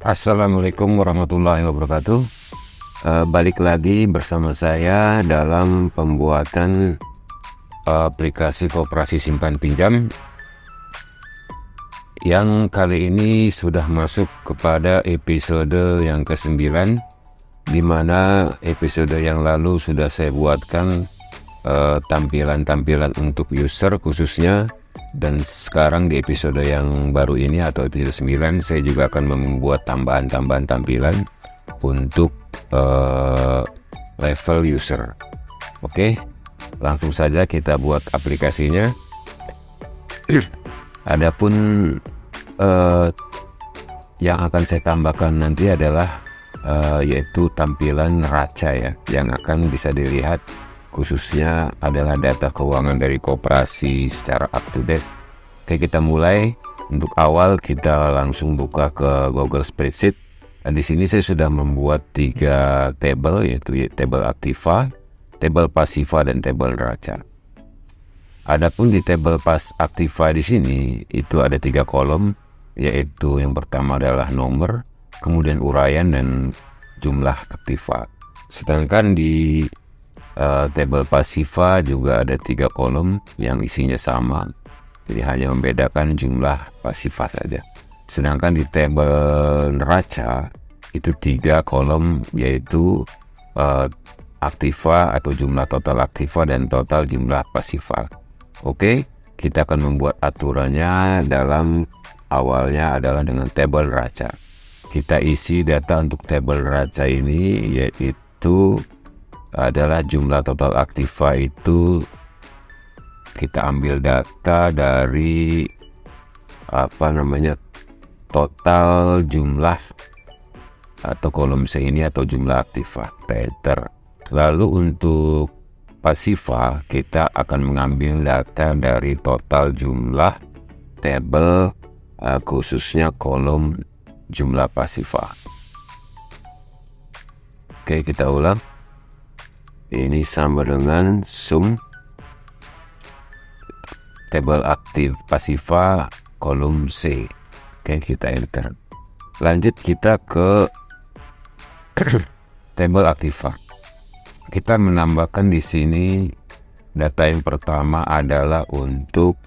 Assalamualaikum warahmatullahi wabarakatuh. Balik lagi bersama saya dalam pembuatan aplikasi koperasi simpan pinjam yang kali ini sudah masuk kepada episode yang ke-9, di mana episode yang lalu sudah saya buatkan tampilan-tampilan untuk user khususnya. Dan sekarang di episode yang baru ini atau episode 9 saya juga akan membuat tambahan-tambahan tampilan untuk level user. Oke, langsung saja kita buat aplikasinya. Adapun yang akan saya tambahkan nanti adalah yaitu tampilan neraca ya, yang akan bisa dilihat khususnya adalah data keuangan dari koperasi secara up to date. Oke, kita mulai. Untuk awal kita langsung buka ke Google Spreadsheet. Dan di sini saya sudah membuat 3 tabel, yaitu tabel aktiva, tabel pasiva, dan tabel neraca. Adapun di tabel aktiva di sini itu ada 3 kolom, yaitu yang pertama adalah nomor, kemudian uraian dan jumlah aktiva. Sedangkan di tabel pasiva juga ada 3 kolom yang isinya sama, jadi hanya membedakan jumlah pasiva saja. Sedangkan di tabel neraca itu 3 kolom, yaitu aktiva atau jumlah total aktiva dan total jumlah pasiva. Oke, kita akan membuat aturannya. Dalam awalnya adalah dengan tabel neraca. Kita isi data untuk tabel neraca ini, yaitu adalah jumlah total aktiva. Itu kita ambil data dari total jumlah atau kolom C ini atau jumlah aktiva, enter. Lalu untuk pasiva kita akan mengambil data dari total jumlah tabel khususnya kolom jumlah pasiva. Oke, kita ulang. Ini sama dengan sum tabel aktif pasiva kolom C. Oke, kita enter. Lanjut kita ke tabel aktiva. Kita menambahkan di sini data yang pertama adalah untuk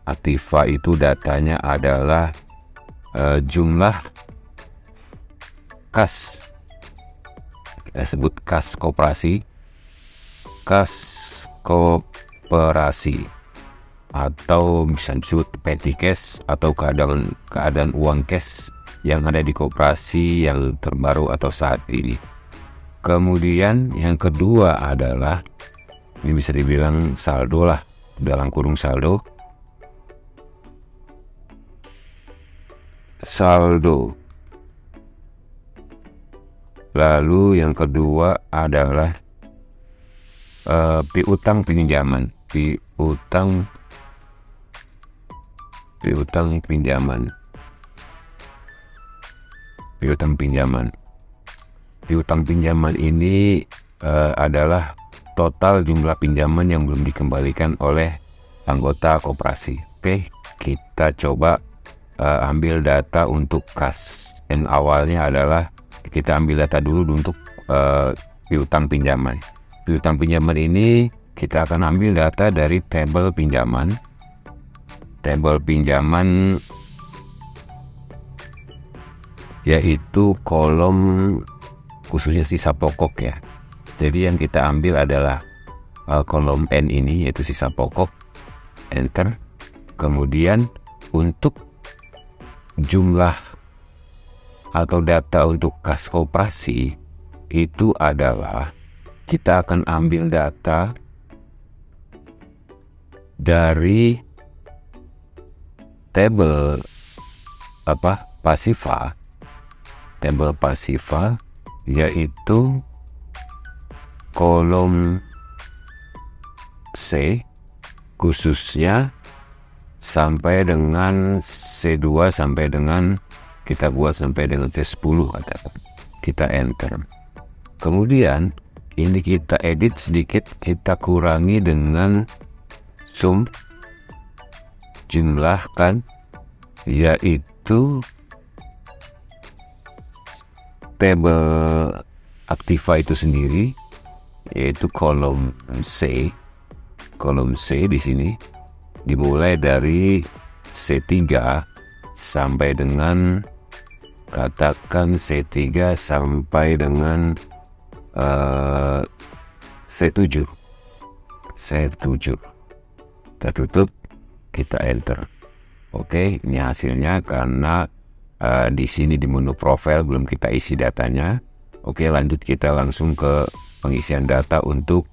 aktiva, itu datanya adalah jumlah kas. Kita sebut kas koperasi, atau bisa disebut petty cash atau keadaan uang cash yang ada di koperasi yang terbaru atau saat ini. Kemudian yang kedua adalah, ini bisa dibilang saldo lah, dalam kurung saldo. Lalu yang kedua adalah piutang pinjaman. Piutang pinjaman ini adalah total jumlah pinjaman yang belum dikembalikan oleh anggota koperasi. Oke, kita coba ambil data untuk kas. Yang awalnya adalah kita ambil data dulu untuk piutang pinjaman. Piutang pinjaman ini kita akan ambil data dari tabel pinjaman. Tabel pinjaman yaitu kolom khususnya sisa pokok ya. Jadi yang kita ambil adalah kolom N ini, yaitu sisa pokok. Enter. Kemudian untuk jumlah atau data untuk kas koperasi itu adalah kita akan ambil data dari tabel pasiva. Tabel pasiva yaitu kolom C khususnya sampai dengan C2 sampai dengan kita buat sampai dengan C10 katakan. Kita enter. Kemudian ini kita edit sedikit, kita kurangi dengan sum jumlah kan, yaitu tabel Aktiva itu sendiri, yaitu kolom C. Kolom C di sini dimulai dari C3 sampai dengan katakan C3 sampai dengan C7. Kita tutup, kita enter. Oke, ini hasilnya karena di sini di menu profile belum kita isi datanya. Oke, lanjut kita langsung ke pengisian data untuk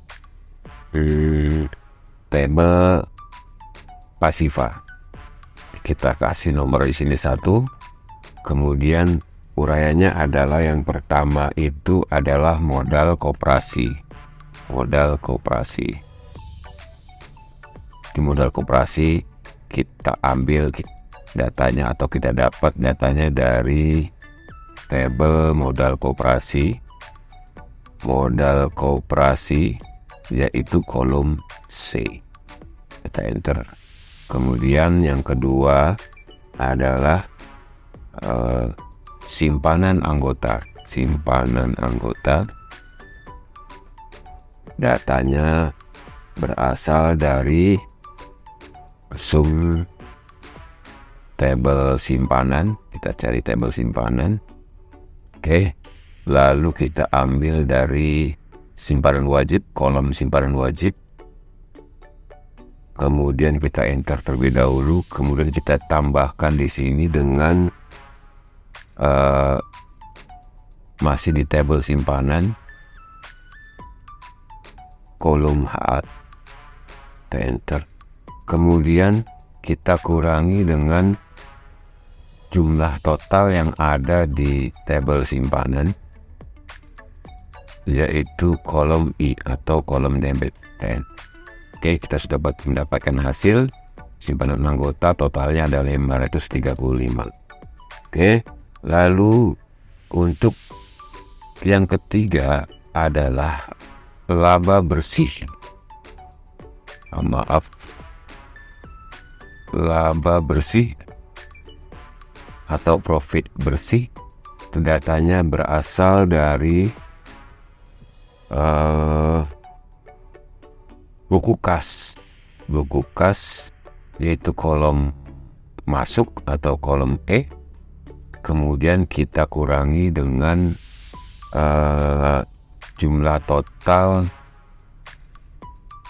tabel Pasiva. Kita kasih nomor di sini 1. Kemudian uraiannya adalah yang pertama itu adalah modal koperasi. Modal koperasi. Di modal koperasi kita ambil datanya atau kita dapat datanya dari tabel modal koperasi. Modal koperasi yaitu kolom C. Kita enter. Kemudian yang kedua adalah simpanan anggota. Simpanan anggota datanya berasal dari sum tabel simpanan. Kita cari tabel simpanan. Oke, lalu kita ambil dari simpanan wajib, kolom simpanan wajib. Kemudian kita enter terlebih dahulu. Kemudian kita tambahkan di sini dengan masih di tabel simpanan, kolom H. Kita enter. Kemudian kita kurangi dengan jumlah total yang ada di tabel simpanan, yaitu kolom I atau kolom debit. Oke, kita sudah mendapatkan hasil simpanan anggota, totalnya ada 535. Oke, lalu untuk yang ketiga adalah laba bersih. Laba bersih atau profit bersih. Datanya berasal dari buku kas. Buku kas yaitu kolom masuk atau kolom E. Kemudian kita kurangi dengan jumlah total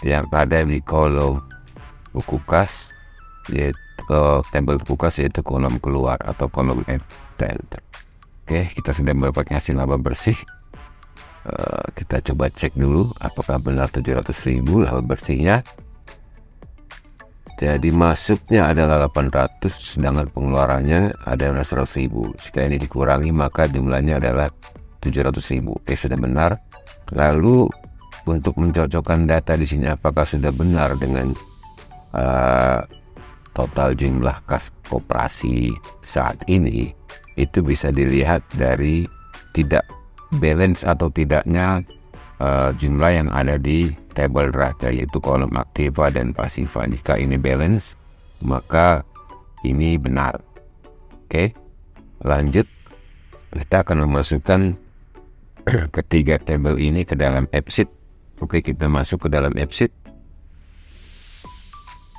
yang ada di kolom buku kas, yaitu tabel buku kas, yaitu kolom keluar atau kolom F. Oke, kita sudah mendapatkan hasil laba bersih. Kita coba cek dulu apakah benar 700.000 laba bersihnya. Jadi masuknya adalah 800, sedangkan pengeluarannya adalah 100.000. Jika ini dikurangi maka jumlahnya adalah 700.000. Oke, sudah benar. Lalu untuk mencocokkan data di sini apakah sudah benar dengan total jumlah kas koperasi saat ini, itu bisa dilihat dari tidak balance atau tidaknya jumlah yang ada di tabel neraca, yaitu kolom Aktiva dan Pasiva. Jika ini balance maka ini benar. Oke, lanjut kita akan memasukkan ketiga tabel ini ke dalam F-sheet. Oke, kita masuk ke dalam F-sheet.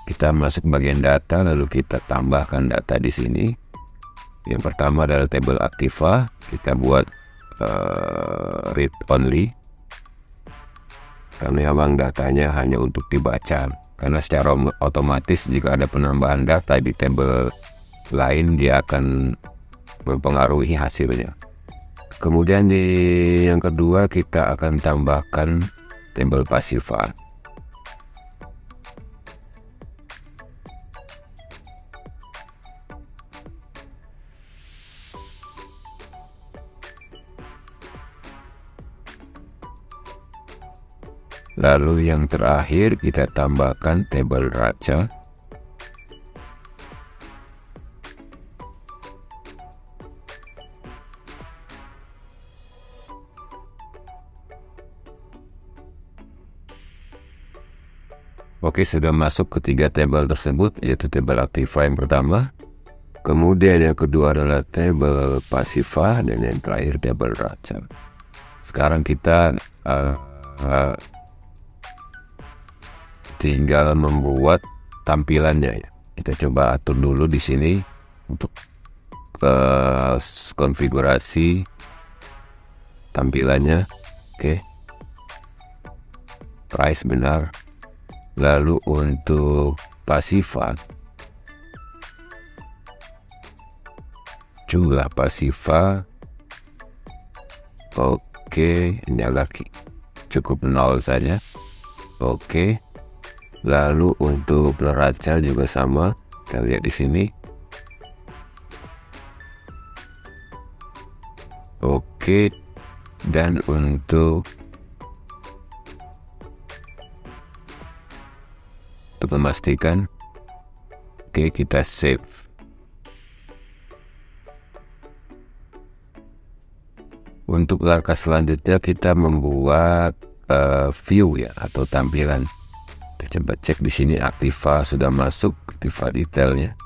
Kita masuk bagian data, lalu kita tambahkan data di sini. Yang pertama adalah tabel Aktiva. Kita buat read only, karena memang datanya hanya untuk dibaca. Karena secara otomatis jika ada penambahan data di tabel lain, dia akan mempengaruhi hasilnya. Kemudian di yang kedua kita akan tambahkan tabel Pasiva. Lalu yang terakhir kita tambahkan tabel neraca. Oke, sudah masuk ketiga tabel tersebut, yaitu tabel Aktiva yang pertama, Kemudian yang kedua adalah tabel pasifa, dan yang terakhir tabel neraca. Sekarang kita tinggal membuat tampilannya ya. Kita coba atur dulu di sini untuk konfigurasi tampilannya. Oke. Price benar. Lalu untuk pasifa, jumlah pasifa, oke, nyala cukup 0 saja. Oke. Lalu untuk neraca juga sama, kita lihat di sini. Oke. Dan untuk memastikan, oke, kita save. Untuk langkah selanjutnya kita membuat view ya, atau tampilan. Kita coba cek di sini Aktiva sudah masuk, Aktiva detailnya.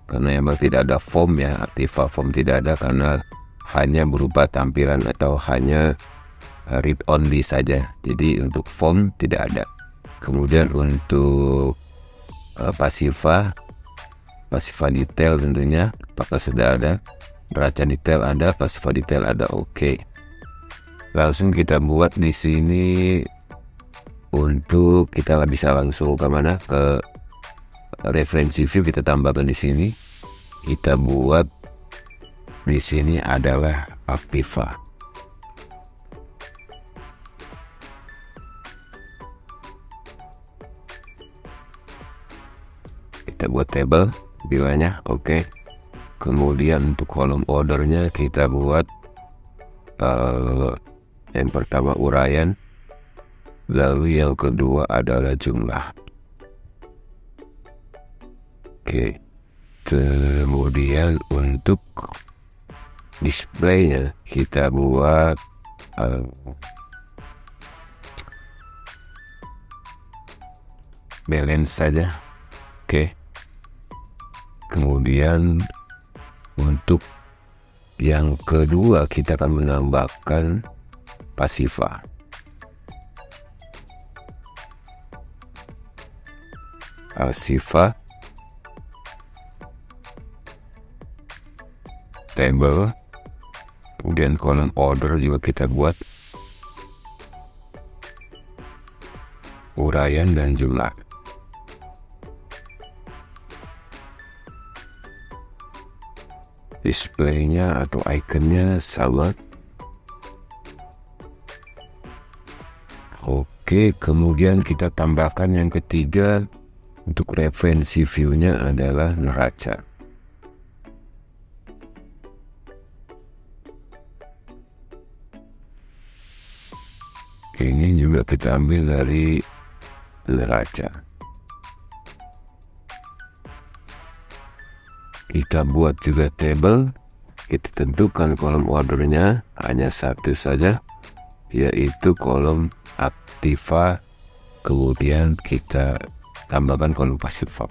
Karena memang tidak ada form ya, Aktiva form tidak ada karena hanya berupa tampilan atau hanya read only saja. Jadi untuk form tidak ada. Kemudian untuk pasifa detail tentunya apakah sudah ada, neraca detail ada, pasifa detail ada. Oke. Langsung kita buat di sini. Untuk kita bisa langsung ke mana, ke referensi view, kita tambahkan di sini. Kita buat di sini adalah Aktiva. Kita buat table bilanya, oke. Kemudian untuk kolom ordernya kita buat yang pertama uraian, lalu yang kedua adalah jumlah. Oke. Kemudian untuk displaynya kita buat balance saja. Oke. Kemudian untuk yang kedua kita akan menambahkan pasifa. Pasifa table, kemudian kolom order juga kita buat uraian dan jumlah. Displaynya atau ikonnya sama. Oke, kemudian kita tambahkan yang ketiga. Untuk referensi view-nya adalah neraca. Ini juga kita ambil dari neraca. Kita buat juga table. Kita tentukan kolom ordernya hanya satu saja, yaitu kolom Aktiva. Kemudian kita tambahkan kolom pasifa.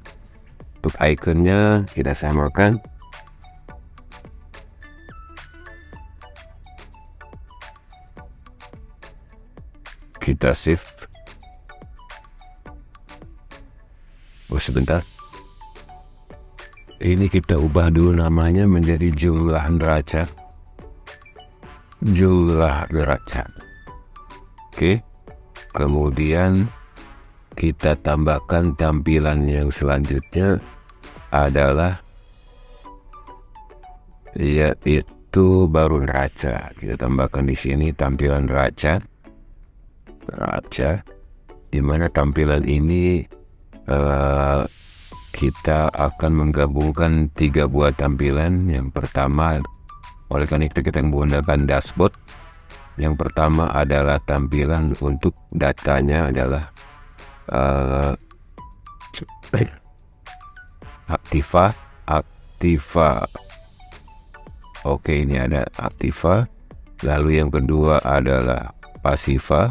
Untuk ikonnya kita samakan. Kita save. Sebentar. Ini kita ubah dulu namanya menjadi jumlah neraca. Jumlah neraca. Oke. Kemudian kita tambahkan tampilan yang selanjutnya adalah yaitu baru neraca. Kita tambahkan di sini tampilan neraca. Di mana tampilan ini kita akan menggabungkan 3 buah tampilan. Yang pertama, oleh karena itu kita menggunakan dashboard. Yang pertama adalah tampilan untuk datanya adalah Aktiva. Oke, ini ada Aktiva. Lalu yang kedua adalah pasifa.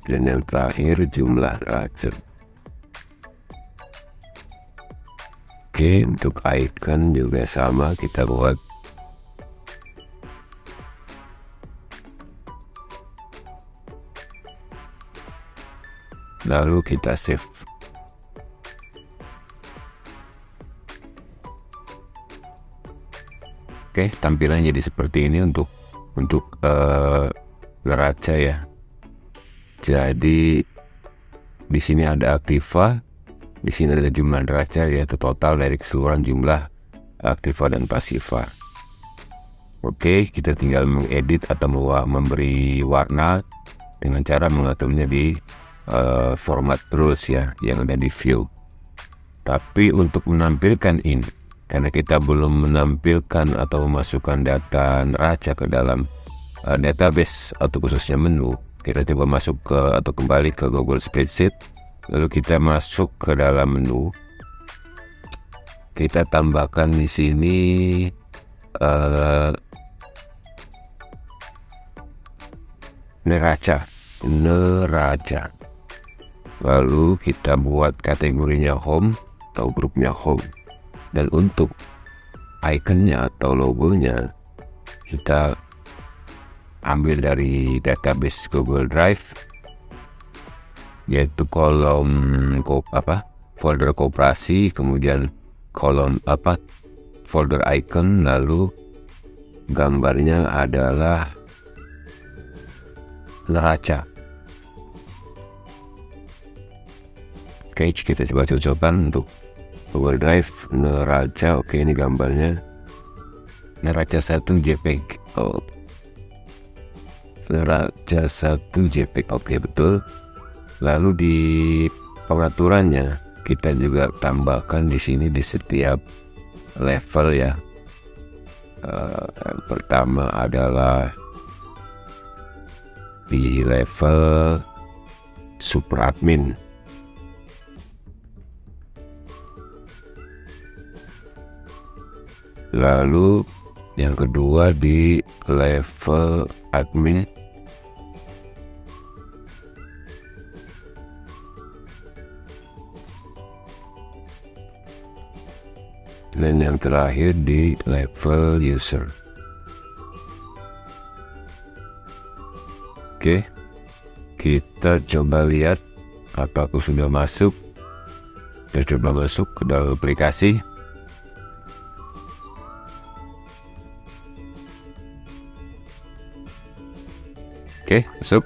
Dan yang terakhir jumlah neraca. Oke, untuk icon juga sama, kita buat lalu kita save. Oke, tampilan jadi seperti ini untuk neraca ya. Jadi di sini ada aktiva, di sini ada jumlah neraca, yaitu total dari keseluruhan jumlah aktiva dan pasiva. Oke, kita tinggal mengedit atau memberi warna dengan cara mengaturnya di format rules ya, yang ada di view. Tapi untuk menampilkan ini, karena kita belum menampilkan atau memasukkan data neraca ke dalam database atau khususnya menu, kita coba masuk ke atau kembali ke Google Spreadsheet, lalu kita masuk ke dalam menu, kita tambahkan di sini neraca, lalu kita buat kategorinya home atau grupnya home. Dan untuk ikonnya atau logonya kita ambil dari database Google Drive, yaitu kolom folder koperasi, kemudian kolom folder icon, lalu gambarnya adalah neraca. Oke, kita coba cocokkan untuk Google Drive neraca. Oke, ini gambarnya neraca 1 JPEG. Neraca 1 JPEG. Oke, betul. Lalu di pengaturannya kita juga tambahkan di sini di setiap level ya. Yang pertama adalah di level super admin. Lalu yang kedua di level admin. Dan yang terakhir di level user. Oke, kita coba lihat apakah sudah masuk. Kita coba masuk ke dalam aplikasi. Oke, masuk.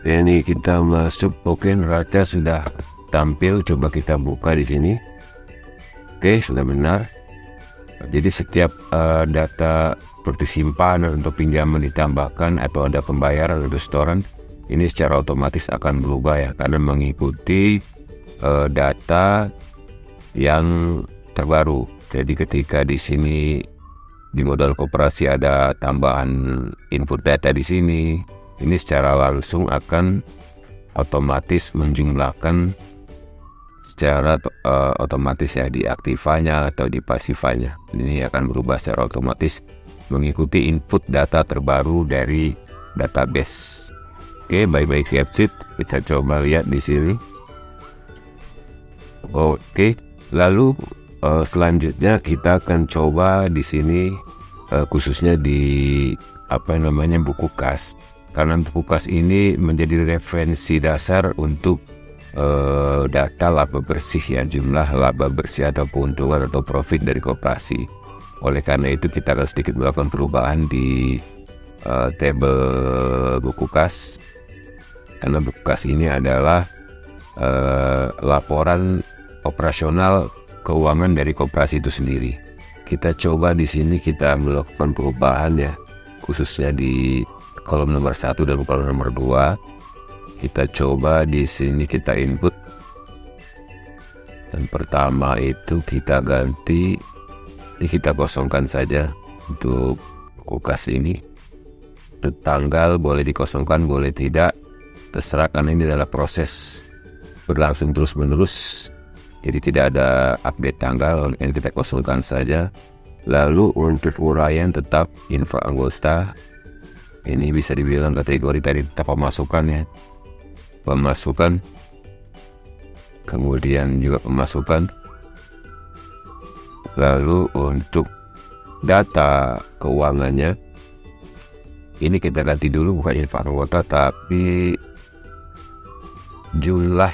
Ini kita masuk. Oke, neraca sudah tampil. Coba kita buka di sini. Oke, sudah benar. Jadi setiap data seperti simpanan atau pinjaman ditambahkan atau ada pembayaran atau setoran, ini secara otomatis akan berubah ya, karena mengikuti data yang terbaru. Jadi ketika di sini di modal koperasi ada tambahan input data di sini, ini secara langsung akan otomatis menjumlahkan secara otomatis ya di aktivanya atau di pasifanya. Ini akan berubah secara otomatis mengikuti input data terbaru dari database. Oke, bye-bye Capsit. Kita coba lihat di sini. Oke, lalu selanjutnya kita akan coba di sini khususnya di buku kas, karena buku kas ini menjadi referensi dasar untuk data laba bersih ya, jumlah laba bersih atau keuntungan atau profit dari koperasi. Oleh karena itu kita akan sedikit melakukan perubahan di tabel buku kas, karena buku kas ini adalah laporan operasional keuangan dari koperasi itu sendiri. Kita coba di sini kita melakukan perubahan ya, khususnya di kolom nomor 1 dan kolom nomor 2. Kita coba di sini kita input. Dan pertama itu kita ganti, ini kita kosongkan saja untuk buku kas ini. Tanggal boleh dikosongkan, boleh tidak, terserah, karena ini adalah proses berlangsung terus menerus. Jadi tidak ada update tanggal, ini kita kosongkan saja. Lalu untuk uraian tetap info anggota. Ini bisa dibilang kategori tadi tetap pemasukan ya. Pemasukan. kemudian juga pemasukan. Lalu untuk data keuangannya, ini kita ganti dulu, bukan infak anggota tapi jumlah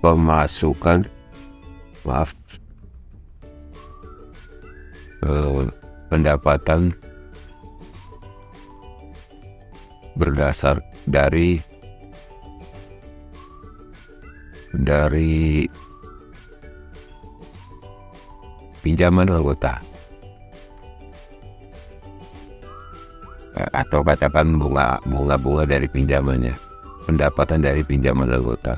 pemasukan, pendapatan berdasar dari pinjaman anggota, atau katakan bunga dari pinjamannya, pendapatan dari pinjaman anggota.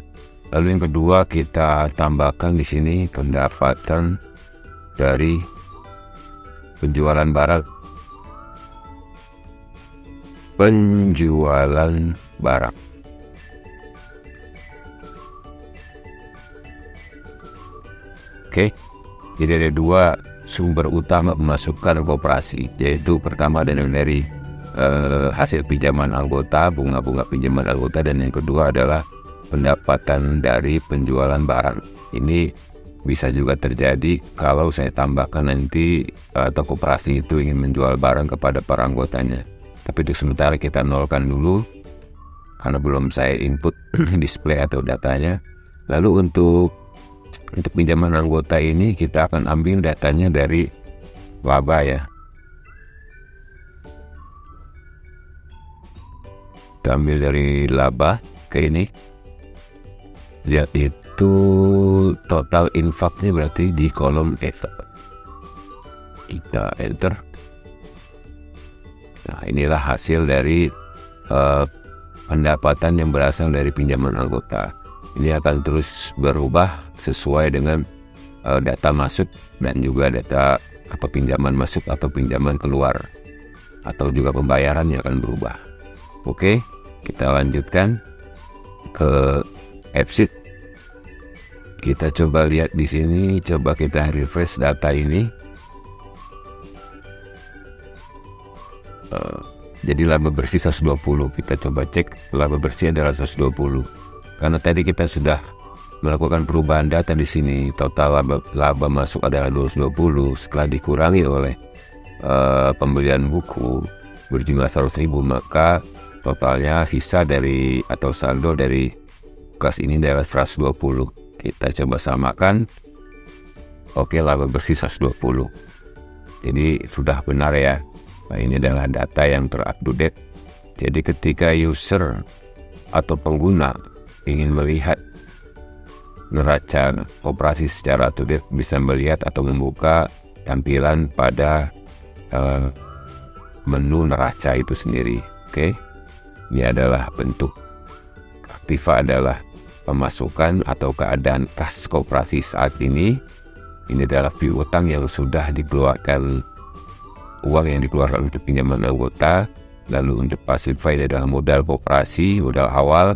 Lalu yang kedua kita tambahkan di sini pendapatan dari penjualan barang. Oke. Jadi ada dua sumber utama pemasukan koperasi, yaitu pertama dari hasil pinjaman anggota, bunga pinjaman anggota, dan yang kedua adalah pendapatan dari penjualan barang. Ini bisa juga terjadi kalau saya tambahkan nanti atau koperasi itu ingin menjual barang kepada para anggotanya. Tapi itu sementara kita nolkan dulu karena belum saya input display atau datanya. Lalu untuk pinjaman anggota ini kita akan ambil datanya dari laba ya. Kita ambil dari laba ke ini, yaitu total infaknya berarti di kolom F. Kita enter. Nah, inilah hasil dari pendapatan yang berasal dari pinjaman anggota. Ini akan terus berubah sesuai dengan data masuk dan juga data pinjaman masuk atau pinjaman keluar, atau juga pembayaran yang akan berubah. Oke, kita lanjutkan ke F-sheet. Kita coba lihat di sini, coba kita refresh data ini. Jadi laba bersih 120. Kita coba cek laba bersih adalah 120. Karena tadi kita sudah melakukan perubahan data di sini, total laba masuk adalah 220. Setelah dikurangi oleh pembelian buku berjumlah 100.000, maka totalnya sisa dari atau saldo dari kas ini adalah 120. Kita coba samakan. Oke, laba bersih 120. Jadi sudah benar ya. Nah, ini adalah data yang terupdate. Jadi ketika user atau pengguna ingin melihat neraca operasi secara up-to-date, bisa melihat atau membuka tampilan pada menu neraca itu sendiri. Oke, ini adalah bentuk aktiva, adalah pemasukan atau keadaan kas koperasi saat ini. Ini adalah view utang yang sudah dikeluarkan, uang yang dikeluarkan untuk pinjaman anggota. Lalu untuk passive file adalah modal koperasi, modal awal,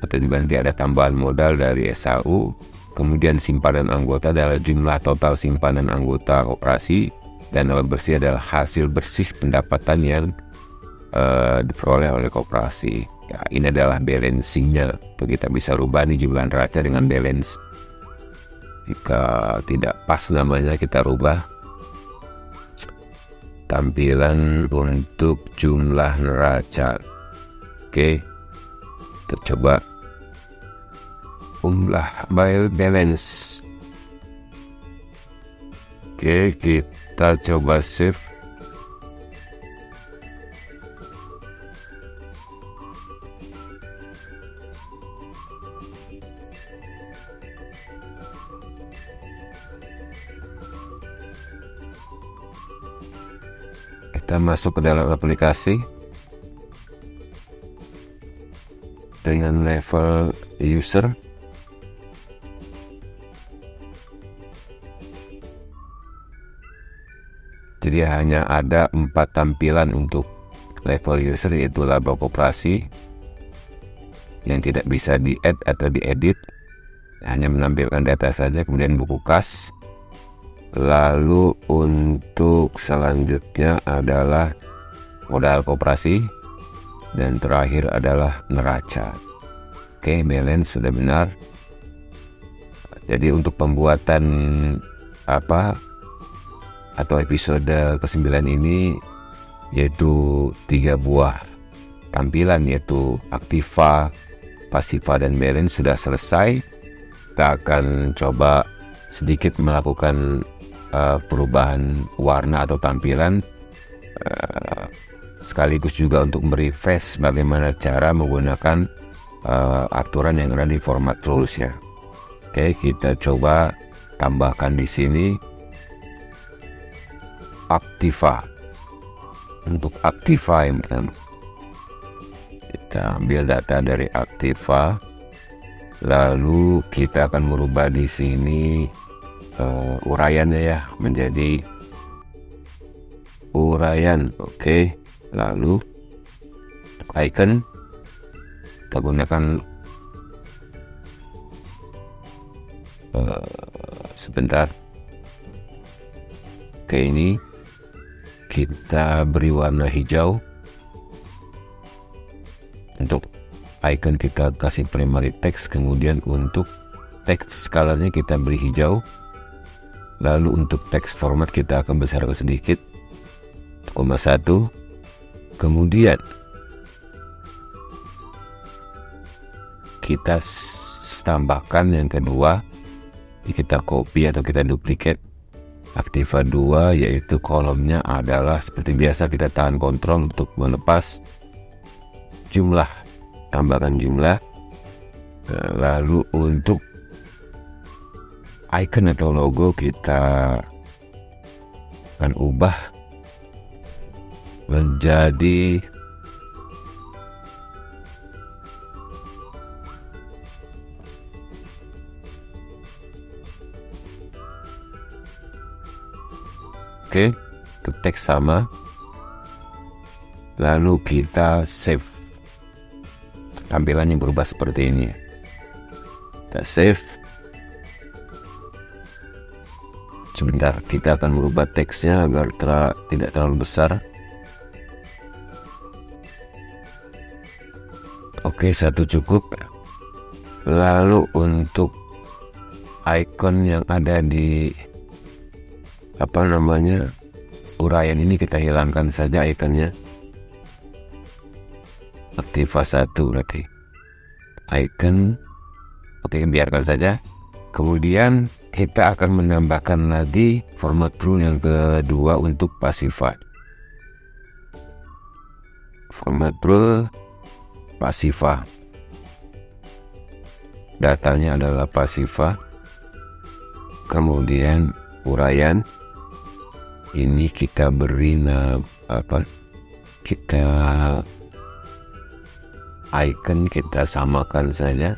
atau nanti ada tambahan modal dari SAU. Kemudian simpanan anggota adalah jumlah total simpanan anggota koperasi, dan laba bersih adalah hasil bersih pendapatan yang diperoleh oleh koperasi. Ya, ini adalah balancingnya. Kita bisa rubah nih jumlah neraca dengan balance. Jika tidak pas namanya, kita rubah tampilan untuk jumlah neraca. Oke, kita coba balance. Oke, kita coba save. Kita masuk ke dalam aplikasi dengan level user. Jadi hanya ada 4 tampilan untuk level user, yaitu laba koperasi yang tidak bisa di-add atau diedit, hanya menampilkan data saja. Kemudian buku kas. Lalu untuk selanjutnya adalah modal koperasi, dan terakhir adalah neraca. Oke, balance sudah benar. Jadi untuk pembuatan apa atau episode ke-9 ini yaitu 3 buah tampilan, yaitu aktiva, pasiva, dan balance sudah selesai. Kita akan coba sedikit melakukan perubahan warna atau tampilan, sekaligus juga untuk merefresh bagaimana cara menggunakan aturan yang ada di format rules ya. Oke, kita coba tambahkan di sini aktiva. Untuk aktiva yang pertama, kita ambil data dari aktiva, lalu kita akan merubah di sini uraiannya ya menjadi uraian. Oke, lalu untuk icon kita gunakan sebentar. Oke, ini kita beri warna hijau. Untuk icon kita kasih primary text, kemudian untuk text colornya kita beri hijau. Lalu untuk text format kita akan besarkan sedikit 1,1. Kemudian kita tambahkan yang kedua, kita copy atau kita duplicate aktiva 2, yaitu kolomnya adalah seperti biasa kita tahan kontrol untuk melepas jumlah, tambahkan jumlah. Lalu untuk icon atau logo kita akan ubah menjadi oke, untuk teks sama. Lalu kita save. Tampilannya berubah seperti ini. Kita save. Sebentar, kita akan merubah teksnya agar tidak terlalu besar. Oke, 1 cukup. Lalu untuk icon yang ada di uraian ini kita hilangkan saja ikonnya. Aktiva 1 berarti icon. Oke, biarkan saja. Kemudian kita akan menambahkan lagi format rule yang kedua untuk pasiva. Format rule pasiva, datanya adalah pasiva. Kemudian uraian ini kita beri icon kita samakan saja.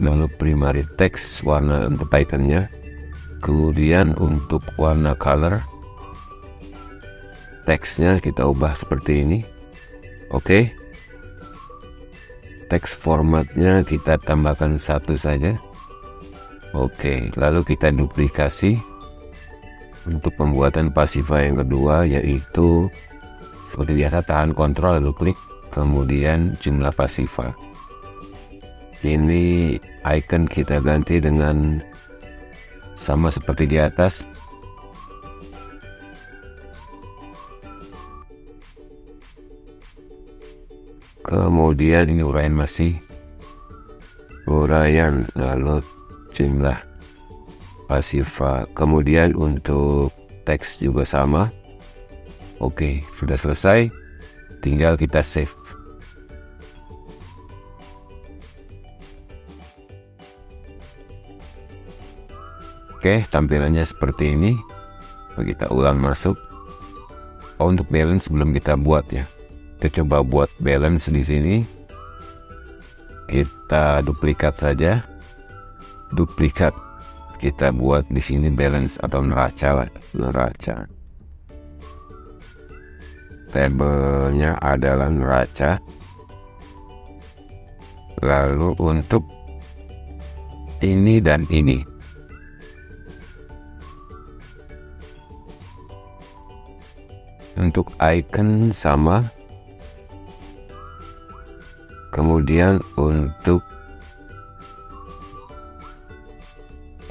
Lalu primary text warna untuk iconnya. Kemudian untuk warna color teksnya kita ubah seperti ini. Oke, teks formatnya kita tambahkan 1 saja. Oke, lalu kita duplikasi untuk pembuatan pasiva yang kedua, yaitu seperti biasa tahan kontrol lalu klik, kemudian jumlah pasiva. Ini icon kita ganti dengan sama seperti di atas. Kemudian ini uraian, masih uraian, lalu jumlah pasiva. Kemudian untuk teks juga sama. Oke, sudah selesai, tinggal kita save. Oke, tampilannya seperti ini. Kita ulang masuk. Untuk balance belum kita buat ya. Kita coba buat balance di sini. Kita duplikat saja. Duplikat. Kita buat di sini balance atau neraca. Tabelnya adalah neraca. Lalu untuk ini dan ini, untuk icon sama, kemudian untuk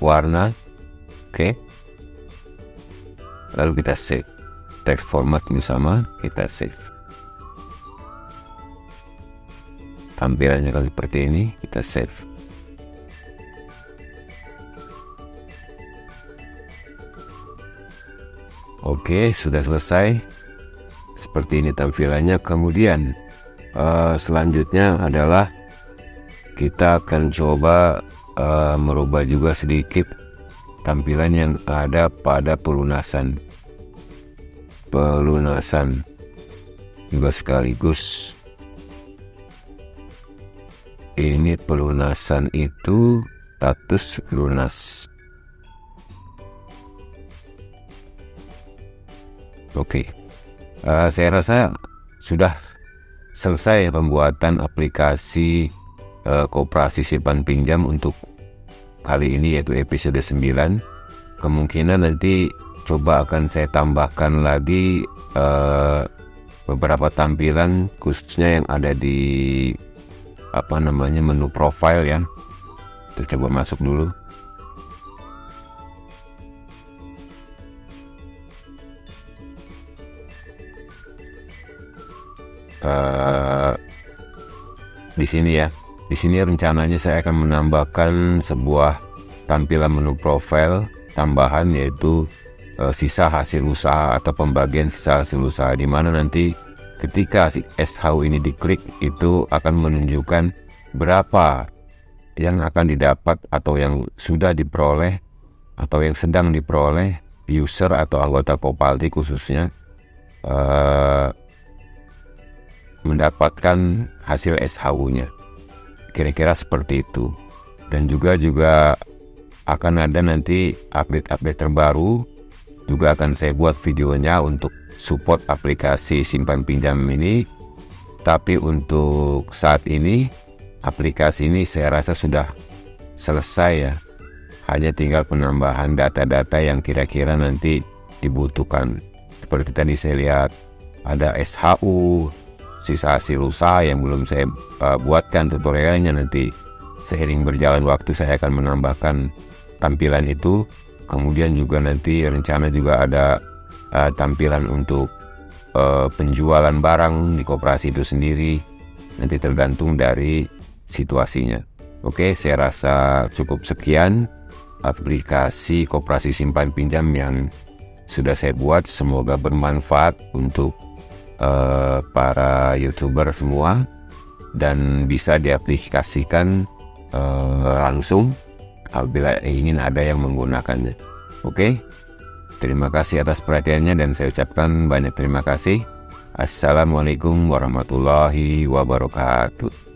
warna, oke. Lalu kita save, text format sama, kita save. Tampilannya kan seperti ini, kita save. Oke, sudah selesai. Seperti ini tampilannya. Kemudian selanjutnya adalah kita akan coba merubah juga sedikit tampilan yang ada pada pelunasan juga sekaligus ini pelunasan itu status lunas. Oke, saya rasa sudah selesai pembuatan aplikasi koperasi simpan pinjam untuk kali ini, yaitu episode 9. Kemungkinan nanti coba akan saya tambahkan lagi beberapa tampilan khususnya yang ada di menu profile ya. Kita coba masuk dulu. Di sini ya. Di sini rencananya saya akan menambahkan sebuah tampilan menu profile tambahan, yaitu sisa hasil usaha atau pembagian sisa hasil usaha, di mana nanti ketika si SHU ini diklik itu akan menunjukkan berapa yang akan didapat atau yang sudah diperoleh atau yang sedang diperoleh user atau anggota Kopalti khususnya mendapatkan hasil SHU-nya. Kira-kira seperti itu. Dan juga akan ada nanti update terbaru. Juga akan saya buat videonya untuk support aplikasi simpan pinjam ini. Tapi untuk saat ini aplikasi ini saya rasa sudah selesai ya. Hanya tinggal penambahan data-data yang kira-kira nanti dibutuhkan. Seperti tadi saya lihat ada SHU, sisa hasil usaha yang belum saya buatkan tutorialnya. Nanti seiring berjalan waktu saya akan menambahkan tampilan itu. Kemudian juga nanti rencana juga ada tampilan untuk penjualan barang di koperasi itu sendiri. Nanti tergantung dari situasinya. Oke, saya rasa cukup sekian aplikasi koperasi simpan pinjam yang sudah saya buat. Semoga bermanfaat untuk para YouTuber semua dan bisa diaplikasikan langsung apabila ingin ada yang menggunakannya. Oke, terima kasih atas perhatiannya dan saya ucapkan banyak terima kasih. Assalamualaikum warahmatullahi wabarakatuh.